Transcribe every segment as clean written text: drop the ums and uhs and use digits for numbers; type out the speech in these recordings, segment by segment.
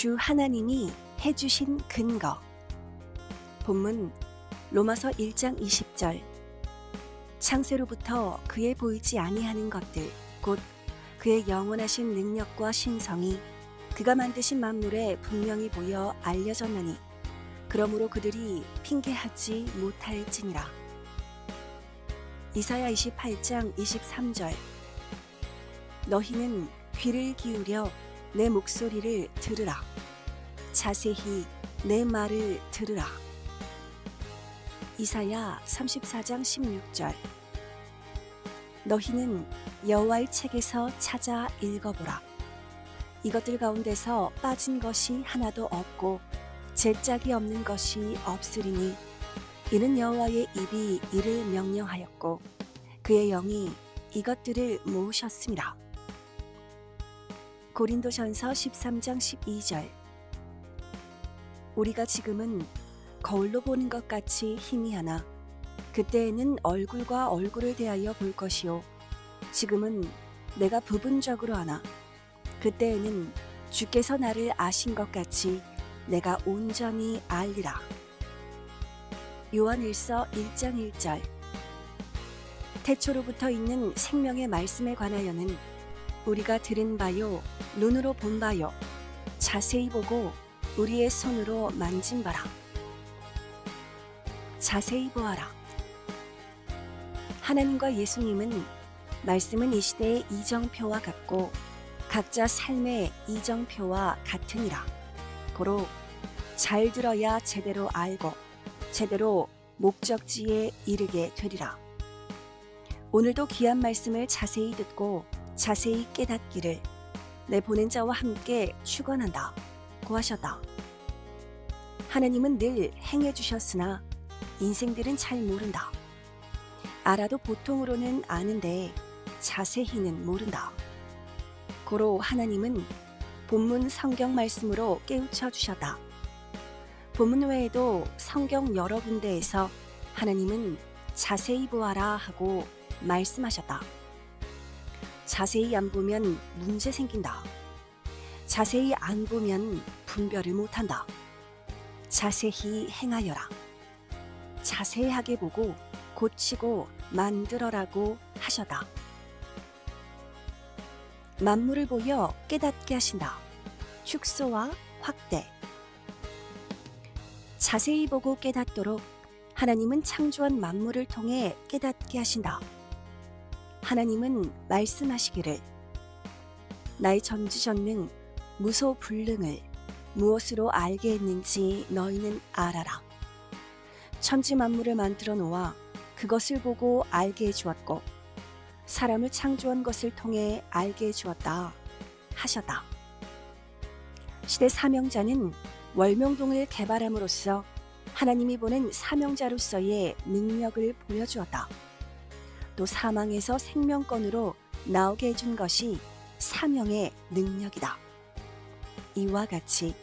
주 하나님이 해주신 근거. 본문 로마서 1장 20절. 창세로부터 그의 보이지 아니하는 것들 곧 그의 영원하신 능력과 신성이 그가 만드신 만물에 분명히 보여 알려졌나니 그러므로 그들이 핑계하지 못할지니라. 이사야 28장 23절. 너희는 귀를 기울여 내 목소리를 들으라. 자세히 내 말을 들으라. 이사야 34장 16절. 너희는 여호와의 책에서 찾아 읽어보라. 이것들 가운데서 빠진 것이 하나도 없고 제짝이 없는 것이 없으리니 이는 여호와의 입이 이를 명령하였고 그의 영이 이것들을 모으셨음이라. 고린도전서 13장 12절. 우리가 지금은 거울로 보는 것 같이 희미하나 그때에는 얼굴과 얼굴을 대하여 볼 것이요 지금은 내가 부분적으로 하나 그때에는 주께서 나를 아신 것 같이 내가 온전히 알리라. 요한일서 1장 1절. 태초로부터 있는 생명의 말씀에 관하여는 우리가 들은 바요 눈으로 본 바요 자세히 보고 우리의 손으로 만진 바라. 자세히 보아라. 하나님과 예수님은 말씀은 이 시대의 이정표와 같고 각자 삶의 이정표와 같으니라. 고로 잘 들어야 제대로 알고 제대로 목적지에 이르게 되리라. 오늘도 귀한 말씀을 자세히 듣고 자세히 깨닫기를 내 보낸 자와 함께 축원한다 고 하셨다. 하나님은 늘 행해 주셨으나 인생들은 잘 모른다. 알아도 보통으로는 아는데 자세히는 모른다. 고로 하나님은 본문 성경 말씀으로 깨우쳐 주셨다. 본문 외에도 성경 여러 군데에서 하나님은 자세히 보아라 하고 말씀하셨다. 자세히 안 보면 문제 생긴다. 자세히 안 보면 분별을 못한다. 자세히 행하여라. 자세하게 보고 고치고 만들어라고 하셨다. 만물을 보여 깨닫게 하신다. 축소와 확대. 자세히 보고 깨닫도록 하나님은 창조한 만물을 통해 깨닫게 하신다. 하나님은 말씀하시기를 나의 전지전능 무소불능을 무엇으로 알게 했는지 너희는 알아라. 천지 만물을 만들어 놓아 그것을 보고 알게 해주었고 사람을 창조한 것을 통해 알게 해주었다 하셨다. 시대 사명자는 월명동을 개발함으로써 하나님이 보낸 사명자로서의 능력을 보여주었다. 또 사망에서 생명권으로 나오게 해준 것이 사명의 능력이다. 이와 같이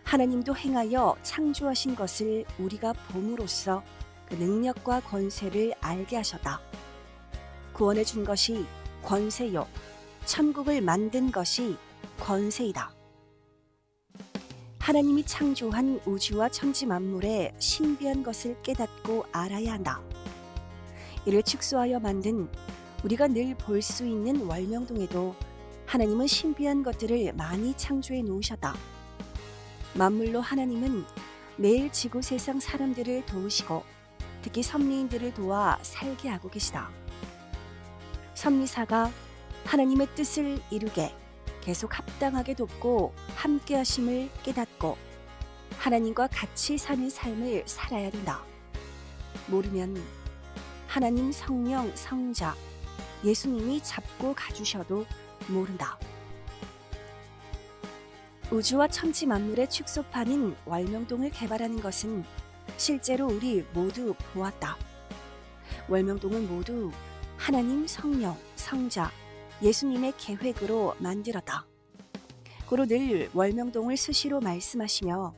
하나님도 행하여 창조하신 것을 우리가 봄으로써 그 능력과 권세를 알게 하셨다. 구원해 준 것이 권세요 천국을 만든 것이 권세이다. 하나님이 창조한 우주와 천지 만물의 신비한 것을 깨닫고 알아야 한다. 이를 축소하여 만든 우리가 늘 볼 수 있는 월명동에도 하나님은 신비한 것들을 많이 창조해 놓으셨다. 만물로 하나님은 매일 지구 세상 사람들을 도우시고 특히 선미인들을 도와 살게 하고 계시다. 선미사가 하나님의 뜻을 이루게 계속 합당하게 돕고 함께 하심을 깨닫고 하나님과 같이 사는 삶을 살아야 된다. 모르면 하나님 성령 성자 예수님이 잡고 가주셔도 모른다. 우주와 천지 만물의 축소판인 월명동을 개발하는 것은 실제로 우리 모두 보았다. 월명동은 모두 하나님 성령 성자 예수님의 계획으로 만들었다. 고로 늘 월명동을 수시로 말씀하시며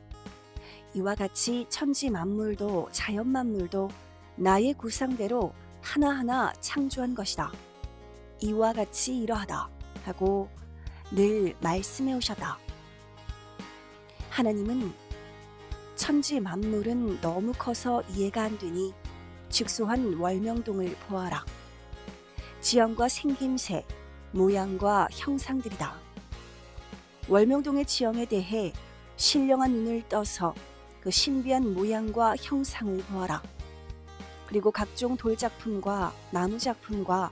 이와 같이 천지 만물도 자연 만물도 나의 구상대로 하나하나 창조한 것이다. 이와 같이 이러하다 하고 늘 말씀해 오셨다. 하나님은 천지 만물은 너무 커서 이해가 안 되니 축소한 월명동을 보아라. 지형과 생김새, 모양과 형상들이다. 월명동의 지형에 대해 신령한 눈을 떠서 그 신비한 모양과 형상을 보아라. 그리고 각종 돌작품과 나무작품과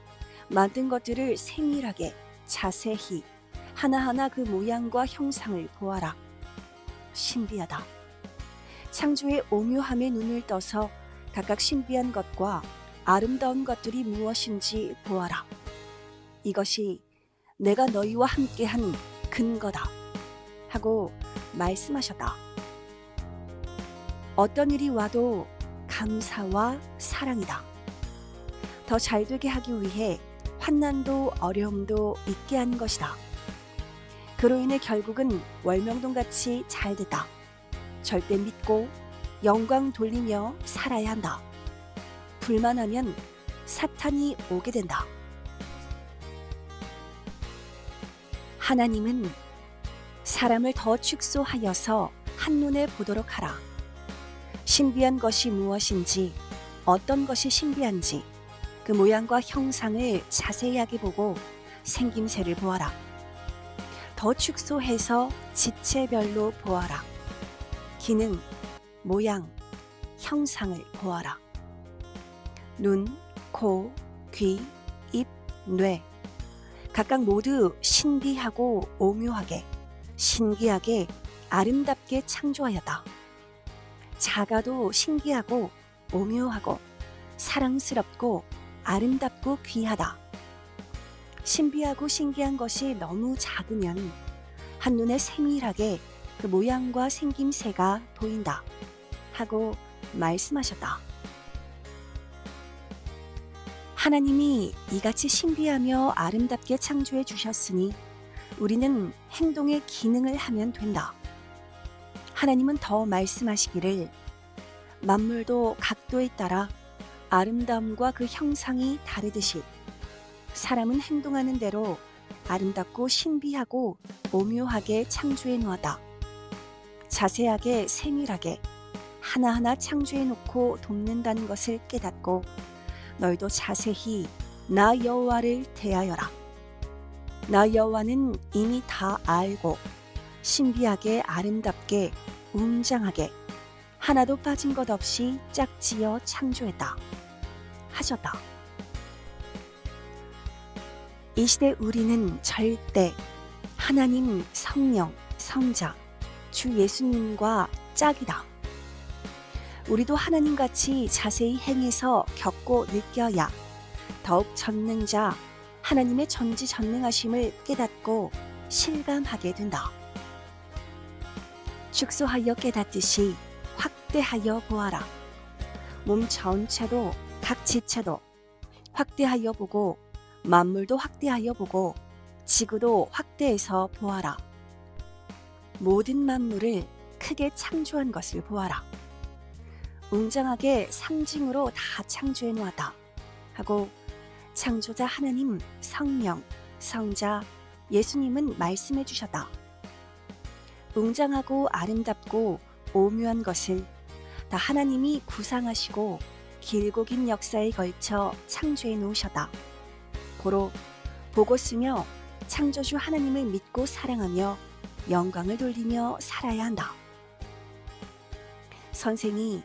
만든 것들을 세밀하게 자세히 하나하나 그 모양과 형상을 보아라. 신비하다. 창조의 오묘함에 눈을 떠서 각각 신비한 것과 아름다운 것들이 무엇인지 보아라. 이것이 내가 너희와 함께한 근거다 하고 말씀하셨다. 어떤 일이 와도 감사와 사랑이다. 더 잘되게 하기 위해 환난도 어려움도 있게 하는 것이다. 그로 인해 결국은 월명동같이 잘 됐다. 절대 믿고 영광 돌리며 살아야 한다. 불만하면 사탄이 오게 된다. 하나님은 사람을 더 축소하여서 한눈에 보도록 하라. 신비한 것이 무엇인지, 어떤 것이 신비한지 그 모양과 형상을 자세하게 보고 생김새를 보아라. 더 축소해서 지체별로 보아라. 기능, 모양, 형상을 보아라. 눈, 코, 귀, 입, 뇌 각각 모두 신비하고 오묘하게, 신기하게, 아름답게 창조하였다. 작아도 신기하고 오묘하고 사랑스럽고 아름답고 귀하다. 신비하고 신기한 것이 너무 작으면 한눈에 세밀하게 그 모양과 생김새가 보인다 하고 말씀하셨다. 하나님이 이같이 신비하며 아름답게 창조해 주셨으니 우리는 행동의 기능을 하면 된다. 하나님은 더 말씀하시기를 만물도 각도에 따라 아름다움과 그 형상이 다르듯이 사람은 행동하는 대로 아름답고 신비하고 오묘하게 창조해 놓았다. 자세하게 세밀하게 하나하나 창조해 놓고 돕는다는 것을 깨닫고 너희도 자세히 나 여호와를 대하여라. 나 여호와는 이미 다 알고 신비하게 아름답게 웅장하게 하나도 빠진 것 없이 짝지어 창조했다 하셨다. 이 시대 우리는 절대 하나님, 성령, 성자, 주 예수님과 짝이다. 우리도 하나님같이 자세히 행해서 겪고 느껴야 더욱 전능자 하나님의 전지전능하심을 깨닫고 실감하게 된다. 축소하여 깨닫듯이 확대하여 보아라. 몸 전체도 각 지체도 확대하여 보고 만물도 확대하여 보고 지구도 확대해서 보아라. 모든 만물을 크게 창조한 것을 보아라. 웅장하게 상징으로 다 창조해 놓았다 하고 창조자 하나님, 성령, 성자, 예수님은 말씀해 주셨다. 웅장하고 아름답고 오묘한 것을 다 하나님이 구상하시고 길고 긴 역사에 걸쳐 창조해 놓으셨다. 고로 보고 쓰며 창조주 하나님을 믿고 사랑하며 영광을 돌리며 살아야 한다. 선생이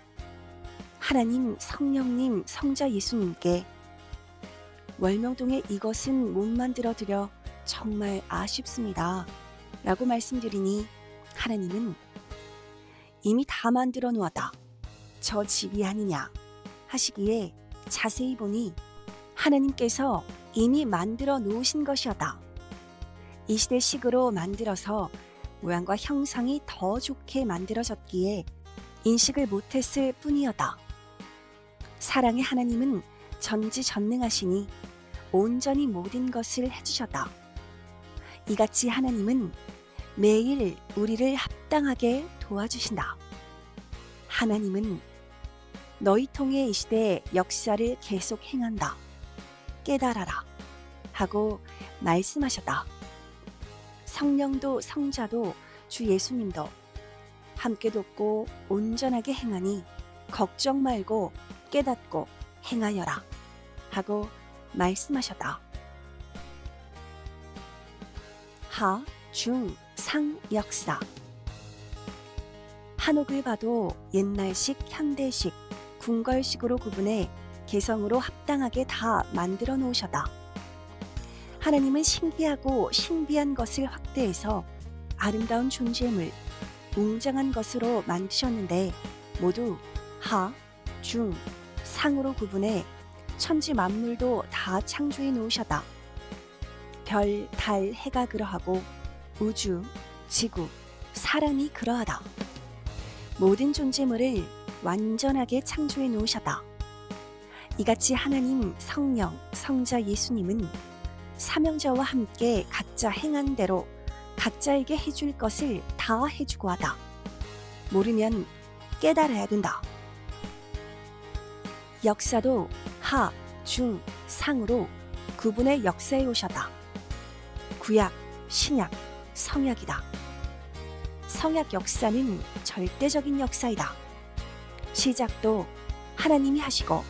하나님, 성령님, 성자 예수님께 월명동에 이것은 못 만들어 드려 정말 아쉽습니다 라고 말씀드리니 하나님은 이미 다 만들어 놓았다. 저 집이 아니냐 하시기에 자세히 보니 하나님께서 이미 만들어 놓으신 것이었다. 이 시대식으로 만들어서 모양과 형상이 더 좋게 만들어졌기에 인식을 못했을 뿐이었다. 사랑의 하나님은 전지전능하시니 온전히 모든 것을 해주셨다. 이같이 하나님은 매일 우리를 합당하게 도와주신다. 하나님은 너희 통해 이 시대의 역사를 계속 행한다. 깨달아라 하고 말씀하셨다. 성령도 성자도 주 예수님도 함께 돕고 온전하게 행하니 걱정 말고 깨닫고 행하여라 하고 말씀하셨다. 하, 중, 상 역사. 한옥을 봐도 옛날식, 현대식, 궁궐식으로 구분해 개성으로 합당하게 다 만들어 놓으셨다. 하나님은 신기하고 신비한 것을 확대해서 아름다운 존재물, 웅장한 것으로 만드셨는데 모두 하, 중, 상으로 구분해 천지 만물도 다 창조해 놓으셨다. 별, 달, 해가 그러하고 우주, 지구, 사람이 그러하다. 모든 존재물을 완전하게 창조해 놓으셨다. 이같이 하나님, 성령, 성자 예수님은 사명자와 함께 각자 행한 대로 각자에게 해줄 것을 다 해주고 하다. 모르면 깨달아야 된다. 역사도 하, 중, 상으로 구분해 역사해 오셨다. 구약, 신약, 성약이다. 성약 역사는 절대적인 역사이다. 시작도 하나님이 하시고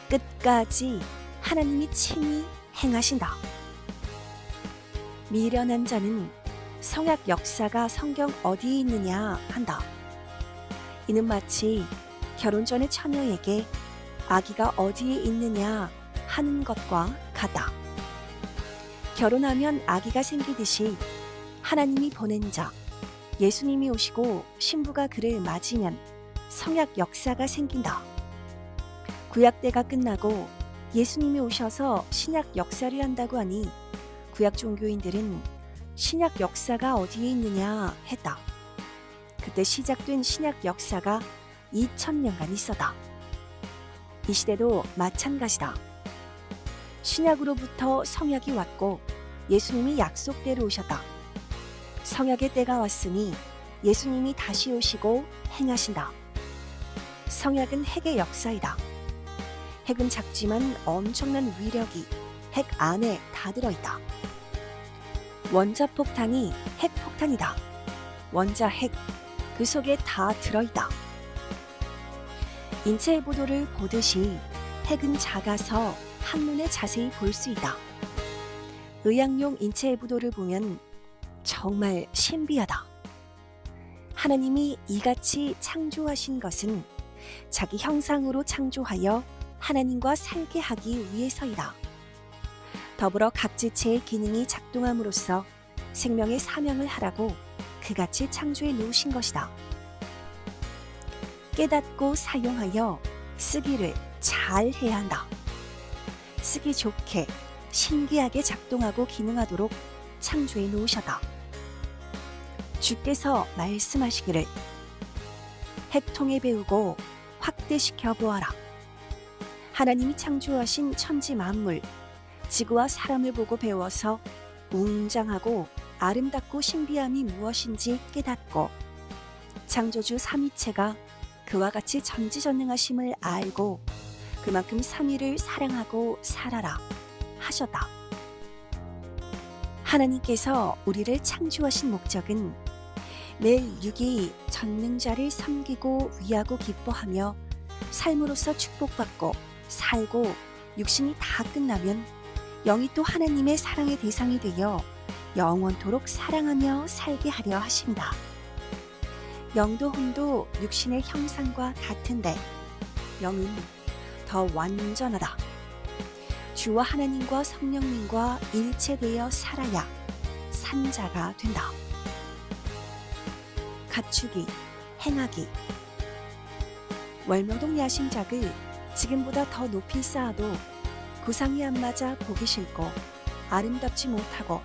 끝까지 하나님이 친히 행하신다. 미련한 자는 성약 역사가 성경 어디에 있느냐 한다. 이는 마치 결혼 전의 처녀에게 아기가 어디에 있느냐 하는 것과 같다. 결혼하면 아기가 생기듯이 하나님이 보낸 자, 예수님이 오시고 신부가 그를 맞으면 성약 역사가 생긴다. 구약 때가 끝나고 예수님이 오셔서 신약 역사를 한다고 하니 구약 종교인들은 신약 역사가 어디에 있느냐 했다. 그때 시작된 신약 역사가 2000년간 있었다. 이 시대도 마찬가지다. 신약으로부터 성약이 왔고 예수님이 약속대로 오셨다. 성약의 때가 왔으니 예수님이 다시 오시고 행하신다. 성약은 핵의 역사이다. 핵은 작지만 엄청난 위력이 핵 안에 다 들어있다. 원자폭탄이 핵폭탄이다. 원자핵, 그 속에 다 들어있다. 인체의 부도를 보듯이 핵은 작아서 한눈에 자세히 볼 수 있다. 의학용 인체의 부도를 보면 정말 신비하다. 하나님이 이같이 창조하신 것은 자기 형상으로 창조하여 하나님과 살게 하기 위해서이다. 더불어 각 지체의 기능이 작동함으로써 생명의 사명을 하라고 그같이 창조해 놓으신 것이다. 깨닫고 사용하여 쓰기를 잘 해야 한다. 쓰기 좋게 신기하게 작동하고 기능하도록 창조해 놓으셨다. 주께서 말씀하시기를 핵통에 배우고 확대시켜 보아라. 하나님이 창조하신 천지 만물, 지구와 사람을 보고 배워서 웅장하고 아름답고 신비함이 무엇인지 깨닫고 창조주 삼위체가 그와 같이 전지전능하심을 알고 그만큼 삼위를 사랑하고 살아라 하셨다. 하나님께서 우리를 창조하신 목적은 매일 육이 전능자를 섬기고 위하고 기뻐하며 삶으로서 축복받고 살고 육신이 다 끝나면 영이 또 하나님의 사랑의 대상이 되어 영원토록 사랑하며 살게 하려 하십니다. 영도 혼도 육신의 형상과 같은데 영은 더 완전하다. 주와 하나님과 성령님과 일체되어 살아야 산자가 된다. 갖추기, 행하기. 월명동 야심작을 지금보다 더 높이 쌓아도 구상이 안 맞아 보기 싫고 아름답지 못하고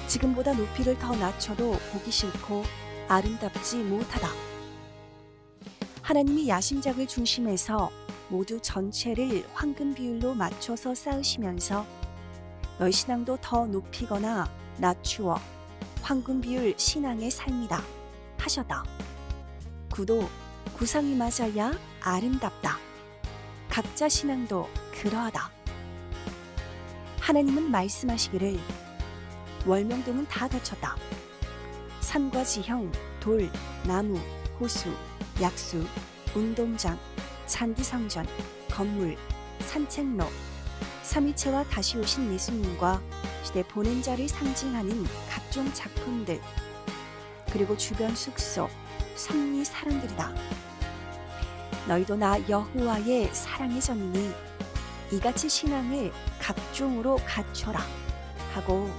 지금보다 높이를 더 낮춰도 보기 싫고 아름답지 못하다. 하나님이 야심작을 중심에서 모두 전체를 황금 비율로 맞춰서 쌓으시면서 너희 신앙도 더 높이거나 낮추어 황금 비율 신앙의 삶이다 하셨다. 구도 구상이 맞아야 아름답다. 각자 신앙도 그러하다. 하나님은 말씀하시기를 월명동은 다 갖췄다. 산과 지형, 돌, 나무, 호수, 약수, 운동장, 잔디성전, 건물, 산책로, 삼위체와 다시 오신 예수님과 시대 보낸 자를 상징하는 각종 작품들, 그리고 주변 숙소, 성리 사람들이다. 너희도 나 여호와의 사랑의 전이니 이같이 신앙을 각종으로 갖춰라 하고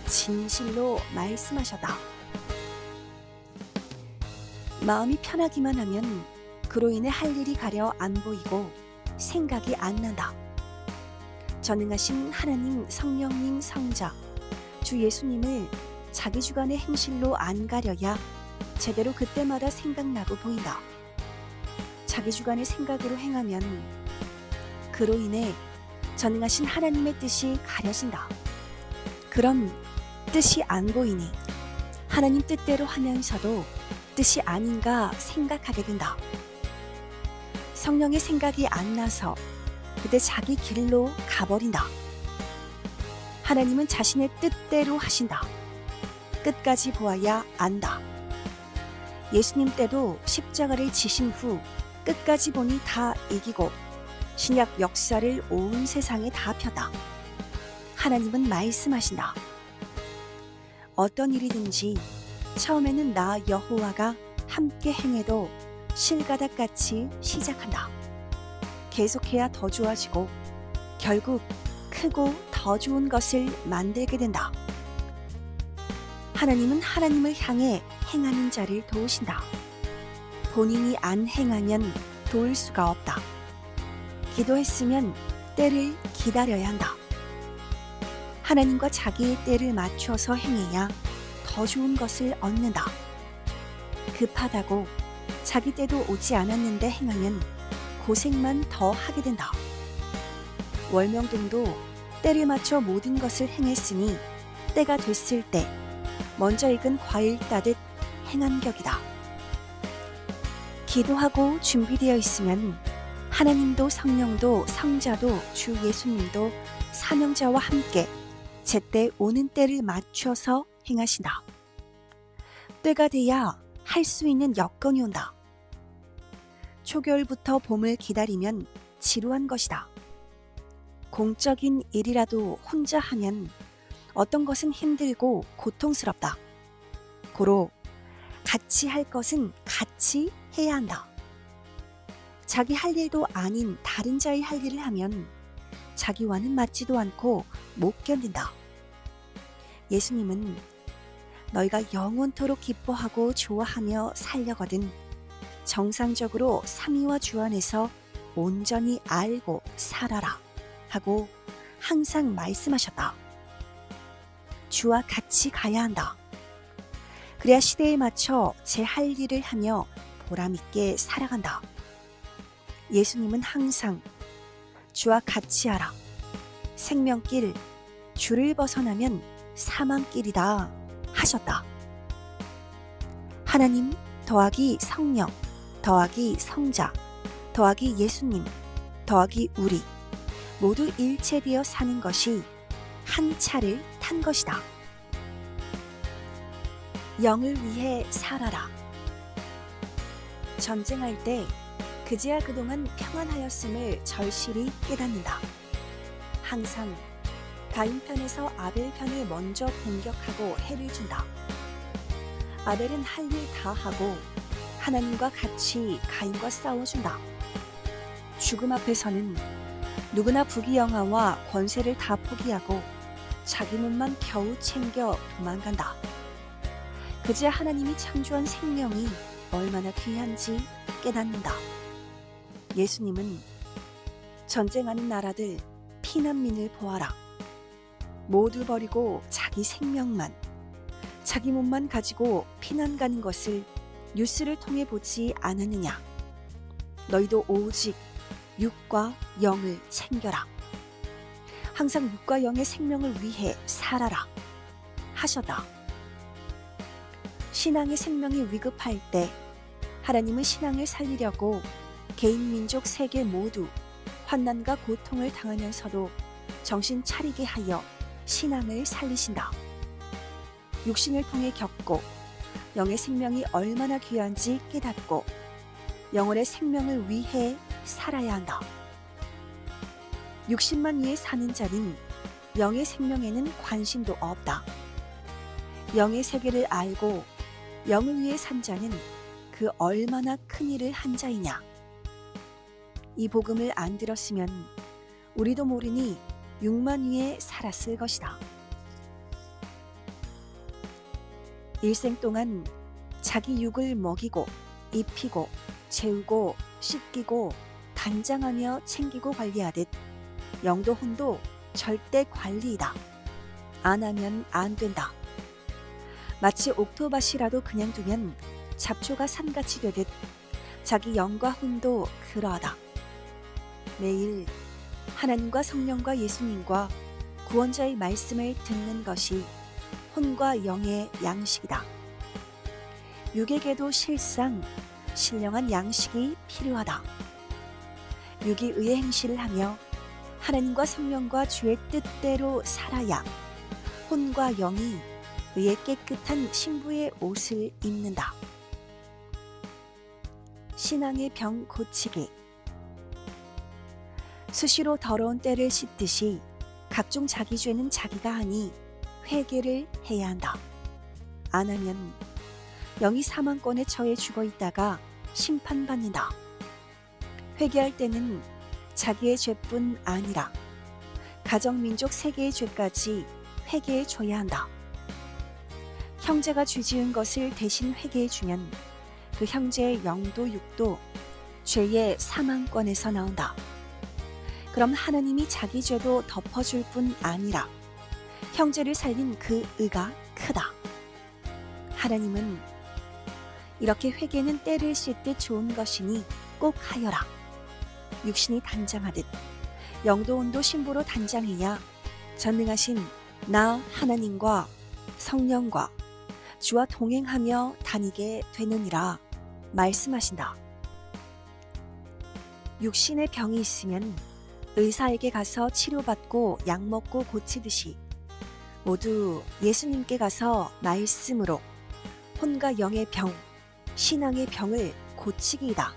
진실로 말씀하셨다. 마음이 편하기만 하면 그로 인해 할 일이 가려 안 보이고 생각이 안 난다. 전능하신 하나님 성령님 성자 주 예수님을 자기 주관의 행실로 안 가려야 제대로 그때마다 생각나고 보인다. 자기 주관의 생각으로 행하면 그로 인해 전능하신 하나님의 뜻이 가려진다. 그럼 뜻이 안 보이니 하나님 뜻대로 하면서도 뜻이 아닌가 생각하게 된다. 성령의 생각이 안 나서 그때 자기 길로 가버린다. 하나님은 자신의 뜻대로 하신다. 끝까지 보아야 안다. 예수님 때도 십자가를 지신 후 끝까지 보니 다 이기고 신약 역사를 온 세상에 다 펴다. 하나님은 말씀하신다. 어떤 일이든지 처음에는 나 여호와가 함께 행해도 실가닥같이 시작한다. 계속해야 더 좋아지고 결국 크고 더 좋은 것을 만들게 된다. 하나님은 하나님을 향해 행하는 자를 도우신다. 본인이 안 행하면 도울 수가 없다. 기도했으면 때를 기다려야 한다. 하나님과 자기의 때를 맞춰서 행해야 더 좋은 것을 얻는다. 급하다고 자기 때도 오지 않았는데 행하면 고생만 더 하게 된다. 월명동도 때를 맞춰 모든 것을 행했으니 때가 됐을 때 먼저 익은 과일 따듯 행한 격이다. 기도하고 준비되어 있으면 하나님도 성령도 성자도 주 예수님도 사명자와 함께 제때 오는 때를 맞춰서 행하신다. 때가 돼야 할 수 있는 여건이 온다. 초겨울부터 봄을 기다리면 지루한 것이다. 공적인 일이라도 혼자 하면 어떤 것은 힘들고 고통스럽다. 고로 같이 할 것은 같이 해야 한다. 자기 할 일도 아닌 다른 자의 할 일을 하면 자기와는 맞지도 않고 못 견딘다. 예수님은 너희가 영원토록 기뻐하고 좋아하며 살려거든 정상적으로 삼위와 주 안에서 온전히 알고 살아라 하고 항상 말씀하셨다. 주와 같이 가야 한다. 그래야 시대에 맞춰 제 할 일을 하며 보람있게 살아간다. 예수님은 항상 주와 같이 하라. 생명길, 주를 벗어나면 사망길이다 하셨다. 하나님 더하기 성령 더하기 성자 더하기 예수님 더하기 우리 모두 일체되어 사는 것이 한 차를 탄 것이다. 영을 위해 살아라. 전쟁할 때 그제야 그동안 평안하였음을 절실히 깨닫는다. 항상 가인 편에서 아벨 편을 먼저 공격하고 해를 준다. 아벨은 할 일 다 하고 하나님과 같이 가인과 싸워준다. 죽음 앞에서는 누구나 부귀영화와 권세를 다 포기하고 자기 몸만 겨우 챙겨 도망간다. 그제야 하나님이 창조한 생명이 얼마나 귀한지 깨닫는다. 예수님은 전쟁하는 나라들 피난민을 보아라. 모두 버리고 자기 생명만, 자기 몸만 가지고 피난 가는 것을 뉴스를 통해 보지 않았느냐. 너희도 오직 육과 영을 챙겨라. 항상 육과 영의 생명을 위해 살아라 하셨다. 신앙의 생명이 위급할 때 하나님은 신앙을 살리려고 개인 민족 세계 모두 환난과 고통을 당하면서도 정신 차리게 하여 신앙을 살리신다. 육신을 통해 겪고 영의 생명이 얼마나 귀한지 깨닫고 영혼의 생명을 위해 살아야 한다. 육신만 위해 사는 자는 영의 생명에는 관심도 없다. 영의 세계를 알고 영을 위해 산 자는 그 얼마나 큰 일을 한 자이냐. 이 복음을 안 들었으면 우리도 모르니 육만 위에 살았을 것이다. 일생 동안 자기 육을 먹이고 입히고 재우고 씻기고 단장하며 챙기고 관리하듯 영도 혼도 절대 관리이다. 안 하면 안 된다. 마치 옥토밭이라도 그냥 두면 잡초가 산같이 되듯 자기 영과 혼도 그러하다. 매일 하나님과 성령과 예수님과 구원자의 말씀을 듣는 것이 혼과 영의 양식이다. 육에게도 실상 신령한 양식이 필요하다. 육이 의의 행실을 하며 하나님과 성령과 주의 뜻대로 살아야 혼과 영이 의의 깨끗한 신부의 옷을 입는다. 신앙의 병 고치기. 수시로 더러운 때를 씻듯이 각종 자기 죄는 자기가 하니 회개를 해야 한다. 안 하면 영이 사망권에 처해 죽어 있다가 심판받는다. 회개할 때는 자기의 죄뿐 아니라 가정민족 세계의 죄까지 회개해 줘야 한다. 형제가 죄 지은 것을 대신 회개해 주면 그 형제의 영도 육도 죄의 사망권에서 나온다. 그럼 하나님이 자기 죄도 덮어줄 뿐 아니라 형제를 살린 그 의가 크다. 하나님은 이렇게 회개는 때를 씻듯 좋은 것이니 꼭 하여라. 육신이 단장하듯 영도 혼도 신부로 단장해야 전능하신 나 하나님과 성령과 주와 동행하며 다니게 되느니라 말씀하신다. 육신의 병이 있으면 의사에게 가서 치료받고 약 먹고 고치듯이 모두 예수님께 가서 말씀으로 혼과 영의 병, 신앙의 병을 고치기이다.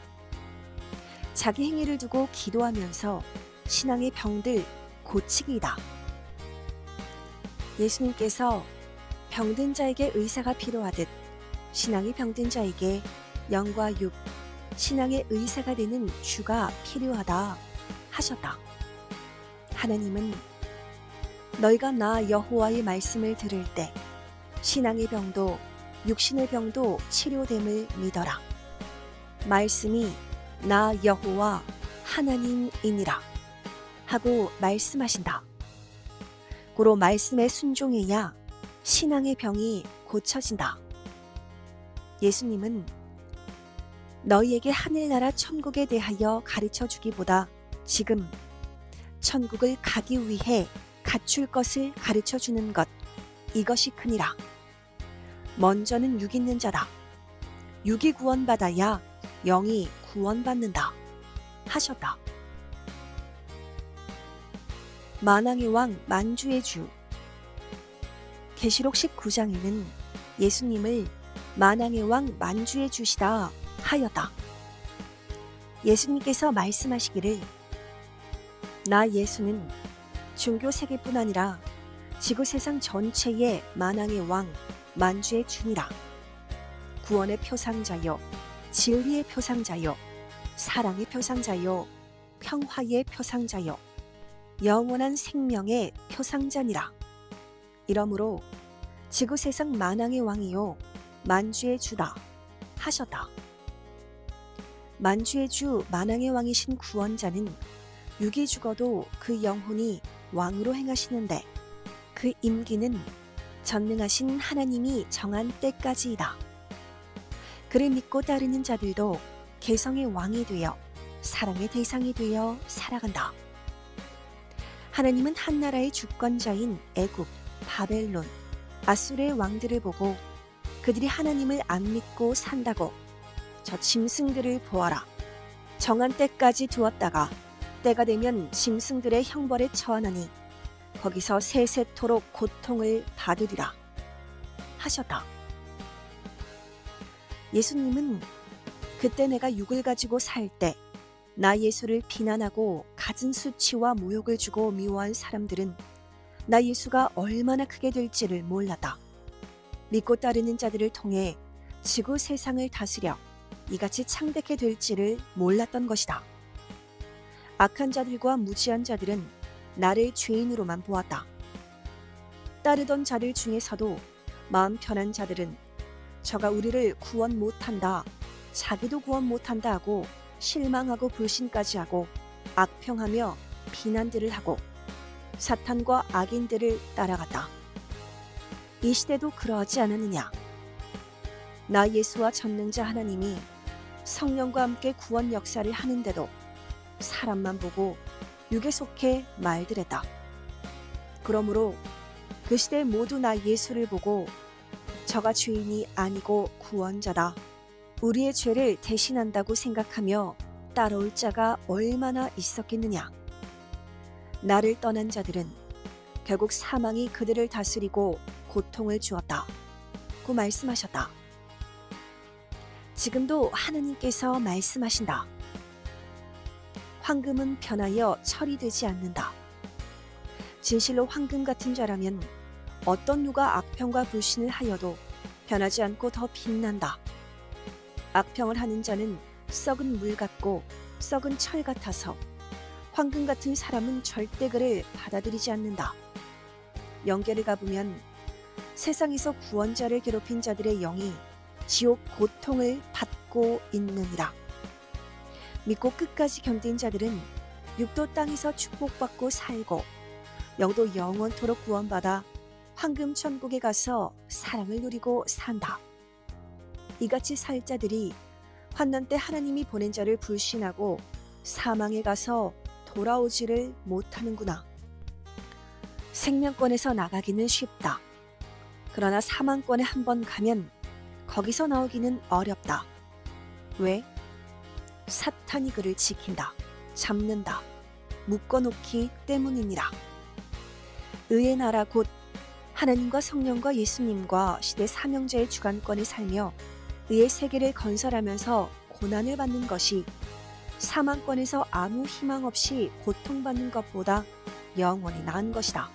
자기 행위를 두고 기도하면서 신앙의 병들 고치기이다. 예수님께서 병든 자에게 의사가 필요하듯 신앙이 병든 자에게 영과 육, 신앙의 의사가 되는 주가 필요하다 하셨다. 하나님은 너희가 나 여호와의 말씀을 들을 때 신앙의 병도 육신의 병도 치료됨을 믿어라. 말씀이 나 여호와 하나님이니라 하고 말씀하신다. 고로 말씀에 순종해야 신앙의 병이 고쳐진다. 예수님은 너희에게 하늘나라 천국에 대하여 가르쳐 주기보다 지금 천국을 가기 위해 갖출 것을 가르쳐 주는 것, 이것이 크니라. 먼저는 육 있는 자다. 육이 구원받아야 영이 구원받는다 하셨다. 만왕의 왕 만주의 주. 계시록 19장에는 예수님을 만왕의 왕 만주의 주시다 하였다. 예수님께서 말씀하시기를 나 예수는 종교 세계뿐 아니라 지구 세상 전체의 만왕의 왕 만주의 주니라. 구원의 표상자요, 진리의 표상자요, 사랑의 표상자요, 평화의 표상자요, 영원한 생명의 표상자니라. 이러므로 지구 세상 만왕의 왕이요 만주의 주다 하셨다. 만주의 주 만왕의 왕이신 구원자는 육이 죽어도 그 영혼이 왕으로 행하시는데 그 임기는 전능하신 하나님이 정한 때까지이다. 그를 믿고 따르는 자들도 개성의 왕이 되어 사랑의 대상이 되어 살아간다. 하나님은 한 나라의 주권자인 애굽, 바벨론, 아수르의 왕들을 보고 그들이 하나님을 안 믿고 산다고 저 짐승들을 보아라. 정한 때까지 두었다가 때가 되면 짐승들의 형벌에 처하나니 거기서 세세토록 고통을 받으리라 하셨다. 예수님은 그때 내가 육을 가지고 살 때 나 예수를 비난하고 갖은 수치와 모욕을 주고 미워한 사람들은 나 예수가 얼마나 크게 될지를 몰랐다. 믿고 따르는 자들을 통해 지구 세상을 다스려 이같이 창대케 될지를 몰랐던 것이다. 악한 자들과 무지한 자들은 나를 죄인으로만 보았다. 따르던 자들 중에서도 마음 편한 자들은 저가 우리를 구원 못한다, 자기도 구원 못한다 하고 실망하고 불신까지 하고 악평하며 비난들을 하고 사탄과 악인들을 따라갔다. 이 시대도 그러하지 않았느냐? 나 예수와 전능자 하나님이 성령과 함께 구원 역사를 하는데도 사람만 보고 육에 속해 말들 했다. 그러므로 그 시대 모두 나 예수를 보고 저가 죄인이 아니고 구원자다, 우리의 죄를 대신한다고 생각하며 따라올 자가 얼마나 있었겠느냐. 나를 떠난 자들은 결국 사망이 그들을 다스리고 고통을 주었다 고 말씀하셨다. 지금도 하나님께서 말씀하신다. 황금은 변하여 처리되지 않는다. 진실로 황금 같은 자라면 어떤 누가 악평과 불신을 하여도 변하지 않고 더 빛난다. 악평을 하는 자는 썩은 물 같고 썩은 철 같아서 황금 같은 사람은 절대 그를 받아들이지 않는다. 영계를 가보면 세상에서 구원자를 괴롭힌 자들의 영이 지옥 고통을 받고 있느니라. 믿고 끝까지 견딘 자들은 육도 땅에서 축복받고 살고 영도 영원토록 구원받아 황금 천국에 가서 사랑을 누리고 산다. 이같이 살 자들이 환난 때 하나님이 보낸 자를 불신하고 사망에 가서 돌아오지를 못하는구나. 생명권에서 나가기는 쉽다. 그러나 사망권에 한번 가면 거기서 나오기는 어렵다. 왜? 사탄이 그를 지킨다, 잡는다, 묶어놓기 때문이니라. 의의 나라 곧 하나님과 성령과 예수님과 시대 사명자의 주관권에 살며 의의 세계를 건설하면서 고난을 받는 것이 사망권에서 아무 희망 없이 고통받는 것보다 영원히 나은 것이다.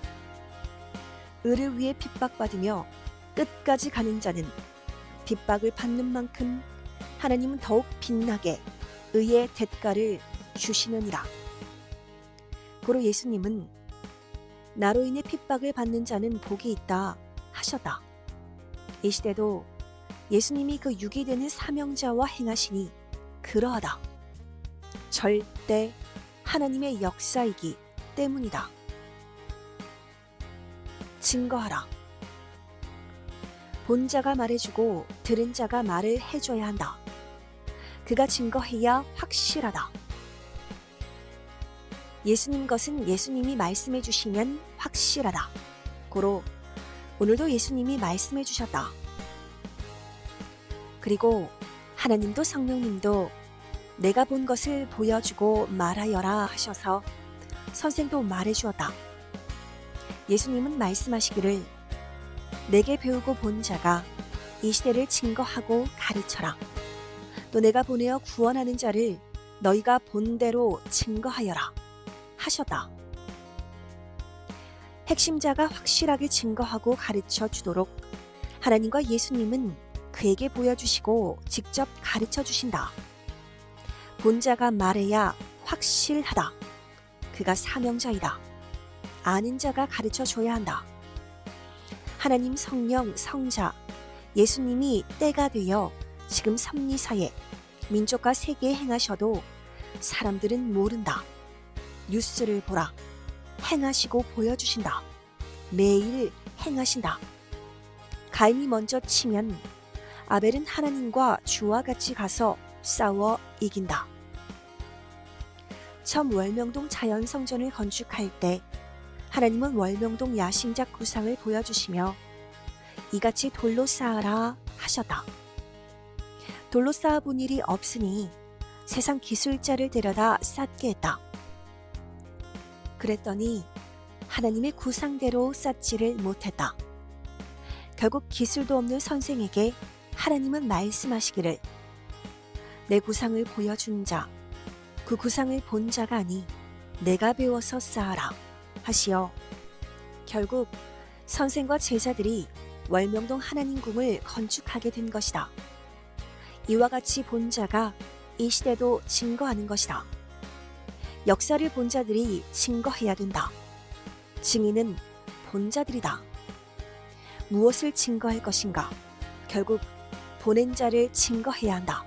의를 위해 핍박받으며 끝까지 가는 자는 핍박을 받는 만큼 하나님은 더욱 빛나게 의의 대가를 주시느니라. 고로 예수님은 나로 인해 핍박을 받는 자는 복이 있다 하셨다. 이 시대도 예수님이 그 육이 되는 사명자와 행하시니 그러하다. 절대 하나님의 역사이기 때문이다. 증거하라. 본 자가 말해주고 들은 자가 말을 해줘야 한다. 그가 증거해야 확실하다. 예수님 것은 예수님이 말씀해 주시면 확실하다. 고로 오늘도 예수님이 말씀해 주셨다. 그리고 하나님도 성령님도 내가 본 것을 보여주고 말하여라 하셔서 선생도 말해 주었다. 예수님은 말씀하시기를 내게 배우고 본 자가 이 시대를 증거하고 가르쳐라. 또 내가 보내어 구원하는 자를 너희가 본 대로 증거하여라 하셨다. 핵심자가 확실하게 증거하고 가르쳐 주도록 하나님과 예수님은 그에게 보여주시고 직접 가르쳐 주신다. 본 자가 말해야 확실하다. 그가 사명자이다. 아는 자가 가르쳐 줘야 한다. 하나님 성령 성자 예수님이 때가 되어 지금 섭리사에 민족과 세계에 행하셔도 사람들은 모른다. 뉴스를 보라. 행하시고 보여주신다. 매일 행하신다. 가인이 먼저 치면 아벨은 하나님과 주와 같이 가서 싸워 이긴다. 처음 월명동 자연성전을 건축할 때 하나님은 월명동 야심작 구상을 보여주시며 이같이 돌로 쌓아라 하셨다. 돌로 쌓아본 일이 없으니 세상 기술자를 데려다 쌓게 했다. 그랬더니 하나님의 구상대로 쌓지를 못했다. 결국 기술도 없는 선생에게 하나님은 말씀하시기를 내 구상을 보여준 자, 그 구상을 본 자가 아니 내가 배워서 쌓아라 하시어 결국 선생과 제자들이 월명동 하나님 궁을 건축하게 된 것이다. 이와 같이 본 자가 이 시대도 증거하는 것이다. 역사를 본 자들이 증거해야 된다. 증인은 본 자들이다. 무엇을 증거할 것인가? 결국 보낸 자를 증거해야 한다.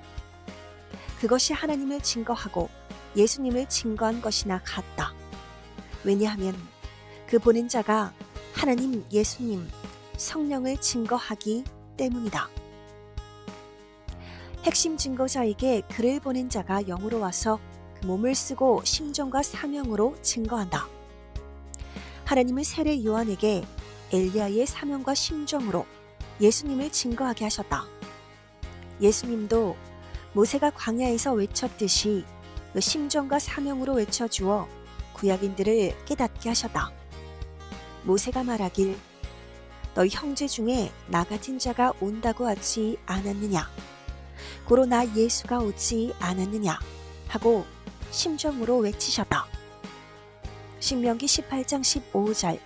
그것이 하나님을 증거하고 예수님을 증거한 것이나 같다. 왜냐하면 그 보낸 자가 하나님, 예수님, 성령을 증거하기 때문이다. 핵심 증거자에게 그를 보낸 자가 영으로 와서 그 몸을 쓰고 심정과 사명으로 증거한다. 하나님은 세례 요한에게 엘리야의 사명과 심정으로 예수님을 증거하게 하셨다. 예수님도 모세가 광야에서 외쳤듯이 그 심정과 사명으로 외쳐주어 구약인들을 깨닫게 하셨다. 모세가 말하길 너희 형제 중에 나 같은 자가 온다고 하지 않았느냐? 고로 나 예수가 오지 않았느냐? 하고 심정으로 외치셨다. 신명기 18장 15절,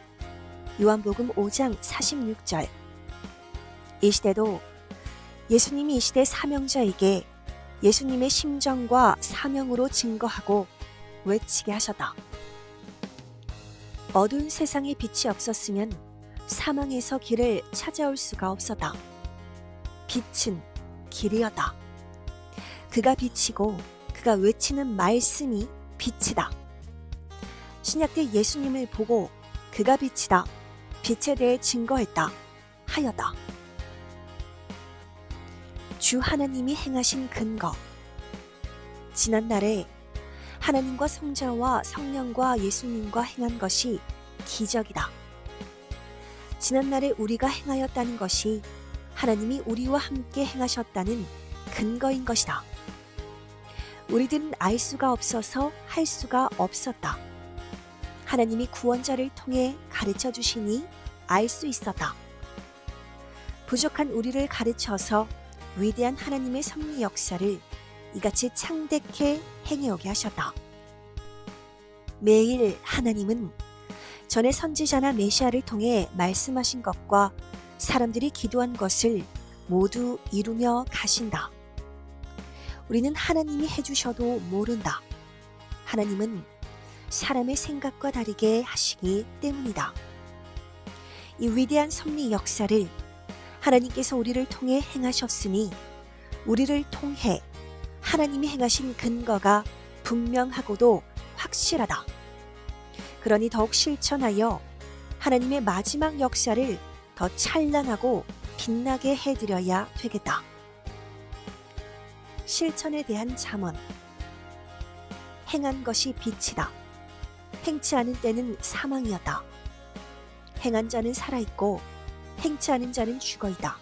요한복음 5장 46절. 이 시대도 예수님이 이 시대 사명자에게 예수님의 심정과 사명으로 증거하고 외치게 하셨다. 어두운 세상에 빛이 없었으면 사망에서 길을 찾아올 수가 없었다. 빛은 길이었다. 그가 빛이고 그가 외치는 말씀이 빛이다. 신약 때 예수님을 보고 그가 빛이다, 빛에 대해 증거했다 하였다. 주 하나님이 행하신 근거. 지난날에 하나님과 성자와 성령과 예수님과 행한 것이 기적이다. 지난날에 우리가 행하였다는 것이 하나님이 우리와 함께 행하셨다는 근거인 것이다. 우리들은 알 수가 없어서 할 수가 없었다. 하나님이 구원자를 통해 가르쳐 주시니 알 수 있었다. 부족한 우리를 가르쳐서 위대한 하나님의 섭리 역사를 이같이 창대케 행해오게 하셨다. 매일 하나님은 전에 선지자나 메시아를 통해 말씀하신 것과 사람들이 기도한 것을 모두 이루며 가신다. 우리는 하나님이 해주셔도 모른다. 하나님은 사람의 생각과 다르게 하시기 때문이다. 이 위대한 섭리 역사를 하나님께서 우리를 통해 행하셨으니 우리를 통해 하나님이 행하신 근거가 분명하고도 확실하다. 그러니 더욱 실천하여 하나님의 마지막 역사를 더 찬란하고 빛나게 해드려야 되겠다. 실천에 대한 잠언. 행한 것이 빛이다. 행치 않은 때는 사망이었다. 행한 자는 살아있고 행치 않은 자는 죽어있다.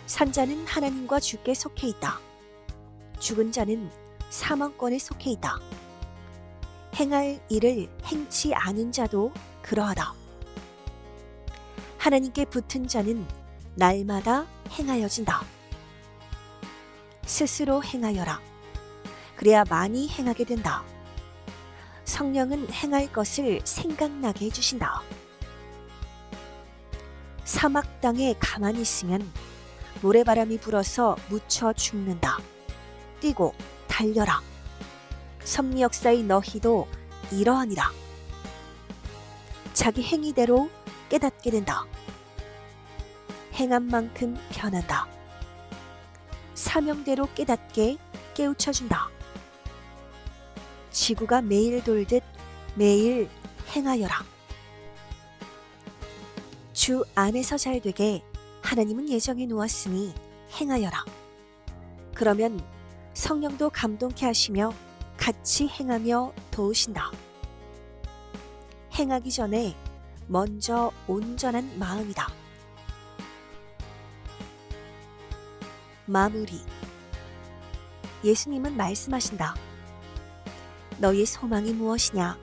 산 자는 하나님과 주께 속해 있다. 죽은 자는 사망권에 속해 있다. 행할 일을 행치 않은 자도 그러하다. 하나님께 붙은 자는 날마다 행하여진다. 스스로 행하여라. 그래야 많이 행하게 된다. 성령은 행할 것을 생각나게 해주신다. 사막 땅에 가만히 있으면 모래바람이 불어서 묻혀 죽는다. 뛰고 달려라. 섭리 역사의 너희도 이러하니라. 자기 행위대로 깨닫게 된다. 행한 만큼 변한다. 사명대로 깨닫게 깨우쳐준다. 지구가 매일 돌듯 매일 행하여라. 주 안에서 잘되게 하나님은 예정해 놓았으니 행하여라. 그러면 성령도 감동케 하시며 같이 행하며 도우신다. 행하기 전에 먼저 온전한 마음이다. 마무리. 예수님은 말씀하신다. 너의 소망이 무엇이냐?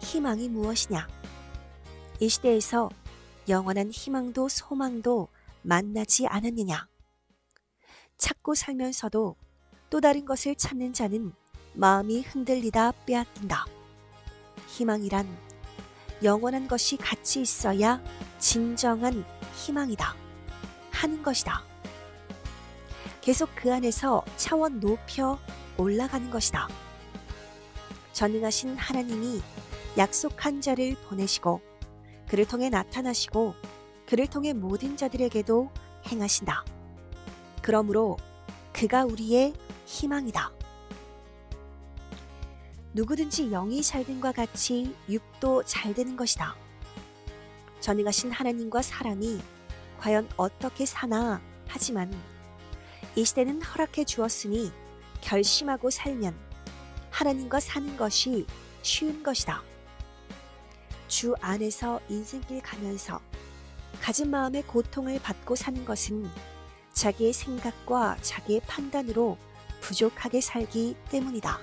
희망이 무엇이냐? 이 시대에서 영원한 희망도 소망도 만나지 않았느냐? 찾고 살면서도 또 다른 것을 찾는 자는 마음이 흔들리다 빼앗긴다. 희망이란 영원한 것이 같이 있어야 진정한 희망이다 하는 것이다. 계속 그 안에서 차원 높여 올라가는 것이다. 전능하신 하나님이 약속한 자를 보내시고 그를 통해 나타나시고 그를 통해 모든 자들에게도 행하신다. 그러므로 그가 우리의 희망이다. 누구든지 영이 잘됨과 같이 육도 잘되는 것이다. 전능하신 하나님과 사람이 과연 어떻게 사나 하지만 이 시대는 허락해 주었으니 결심하고 살면 하나님과 사는 것이 쉬운 것이다. 주 안에서 인생길 가면서 가진 마음의 고통을 받고 사는 것은 자기의 생각과 자기의 판단으로 부족하게 살기 때문이다.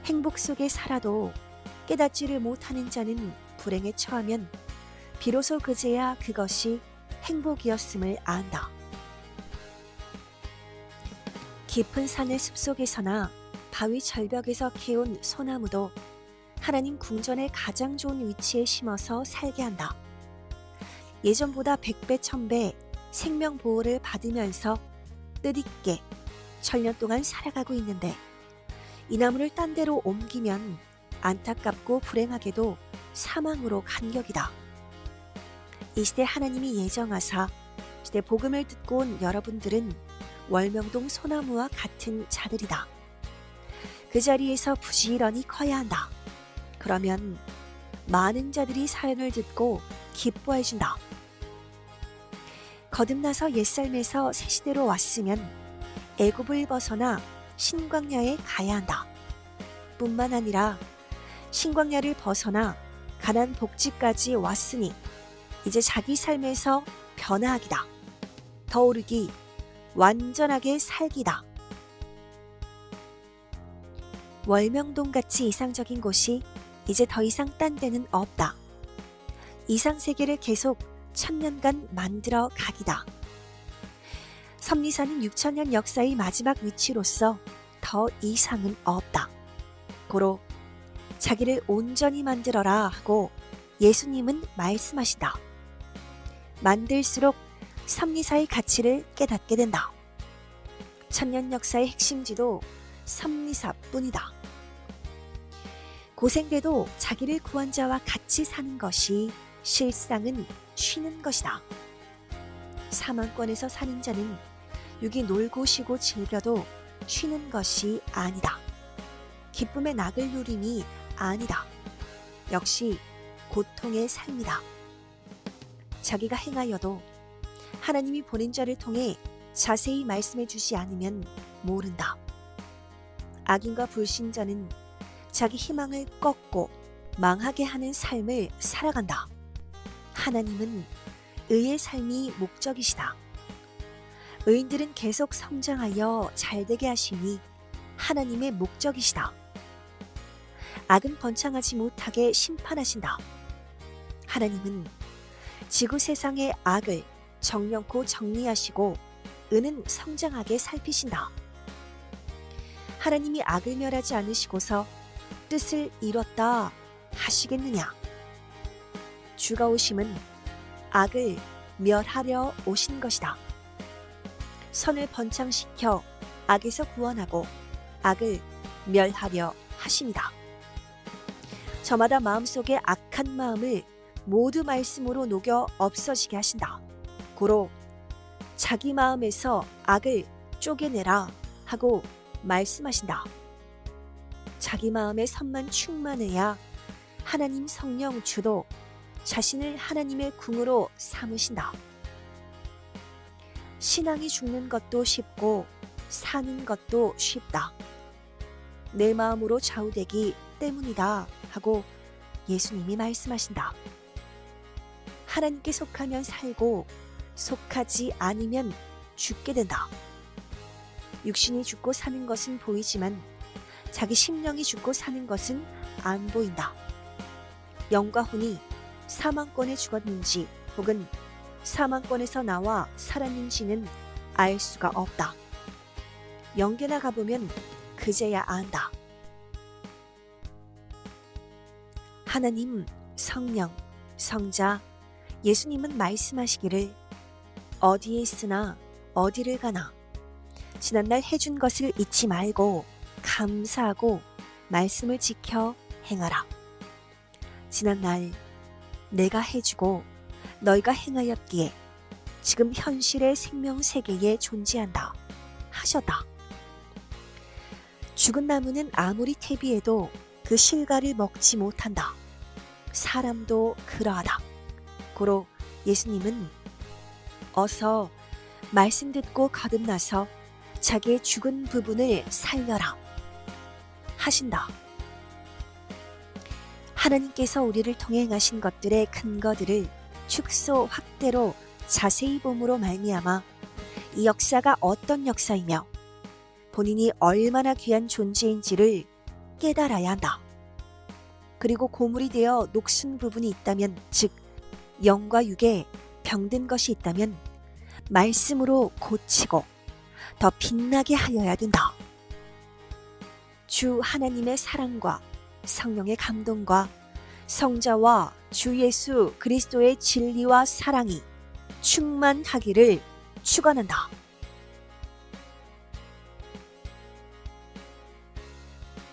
행복 속에 살아도 깨닫지를 못하는 자는 불행에 처하면 비로소 그제야 그것이 행복이었음을 안다. 깊은 산의 숲속에서나 바위 절벽에서 캐온 소나무도 하나님 궁전의 가장 좋은 위치에 심어서 살게 한다. 예전보다 100배, 1000배 생명 보호를 받으면서 뜻있게 천년 동안 살아가고 있는데 이 나무를 딴 데로 옮기면 안타깝고 불행하게도 사망으로 간격이다. 이 시대 하나님이 예정하사 시대 복음을 듣고 온 여러분들은 월명동 소나무와 같은 자들이다. 그 자리에서 부지런히 커야 한다. 그러면 많은 자들이 사연을 듣고 기뻐해준다. 거듭나서 옛삶에서 새 시대로 왔으면 애굽을 벗어나 신광야에 가야 한다. 뿐만 아니라 신광야를 벗어나 가난 복지까지 왔으니 이제 자기 삶에서 변화하기다. 더 오르기, 완전하게 살기다. 월명동같이 이상적인 곳이 이제 더 이상 딴 데는 없다. 이상세계를 계속 1000년간 만들어 가기다. 섭리사는 6000년 역사의 마지막 위치로서 더 이상은 없다. 고로 자기를 온전히 만들어라 하고 예수님은 말씀하신다. 만들수록 섭리사의 가치를 깨닫게 된다. 1000년 역사의 핵심지도 섭리사뿐이다. 고생돼도 자기를 구한 자와 같이 사는 것이 실상은 쉬는 것이다. 사망권에서 사는 자는 육이 놀고 쉬고 즐겨도 쉬는 것이 아니다. 기쁨의 낙을 누림이 아니다. 역시 고통의 삶이다. 자기가 행하여도 하나님이 보낸 자를 통해 자세히 말씀해 주지 않으면 모른다. 악인과 불신자는 자기 희망을 꺾고 망하게 하는 삶을 살아간다. 하나님은 의의 삶이 목적이시다. 의인들은 계속 성장하여 잘되게 하시니 하나님의 목적이시다. 악은 번창하지 못하게 심판하신다. 하나님은 지구 세상의 악을 정령코 정리하시고 의는 성장하게 살피신다. 하나님이 악을 멸하지 않으시고서 뜻을 이뤘다 하시겠느냐? 주가 오심은 악을 멸하려 오신 것이다. 선을 번창시켜 악에서 구원하고 악을 멸하려 하십니다. 저마다 마음속에 악한 마음을 모두 말씀으로 녹여 없어지게 하신다. 고로 자기 마음에서 악을 쪼개내라 하고 말씀하신다. 자기 마음의 선만 충만해야 하나님 성령 주도 자신을 하나님의 궁으로 삼으신다. 신앙이 죽는 것도 쉽고 사는 것도 쉽다. 내 마음으로 좌우되기 때문이다 하고 예수님이 말씀하신다. 하나님께 속하면 살고 속하지 않으면 죽게 된다. 육신이 죽고 사는 것은 보이지만 자기 심령이 죽고 사는 것은 안 보인다. 영과 혼이 사망권에 죽었는지 혹은 사망권에서 나와 살았는지는 알 수가 없다. 영계나 가보면 그제야 안다. 하나님, 성령, 성자, 예수님은 말씀하시기를 어디에 있으나 어디를 가나 지난날 해준 것을 잊지 말고 감사하고 말씀을 지켜 행하라. 지난날 내가 해주고 너희가 행하였기에 지금 현실의 생명세계에 존재한다 하셨다. 죽은 나무는 아무리 퇴비해도 그 실과를 먹지 못한다. 사람도 그러하다. 고로 예수님은 어서 말씀 듣고 거듭나서 자기의 죽은 부분을 살려라 하신다. 하나님께서 우리를 통해 행하신 것들의 근거들을 축소 확대로 자세히 봄으로 말미암아 이 역사가 어떤 역사이며 본인이 얼마나 귀한 존재인지를 깨달아야 한다. 그리고 고물이 되어 녹슨 부분이 있다면, 즉 영과 육에 병든 것이 있다면 말씀으로 고치고 더 빛나게 하여야 된다. 주 하나님의 사랑과 성령의 감동과 성자와 주 예수 그리스도의 진리와 사랑이 충만하기를 축원한다.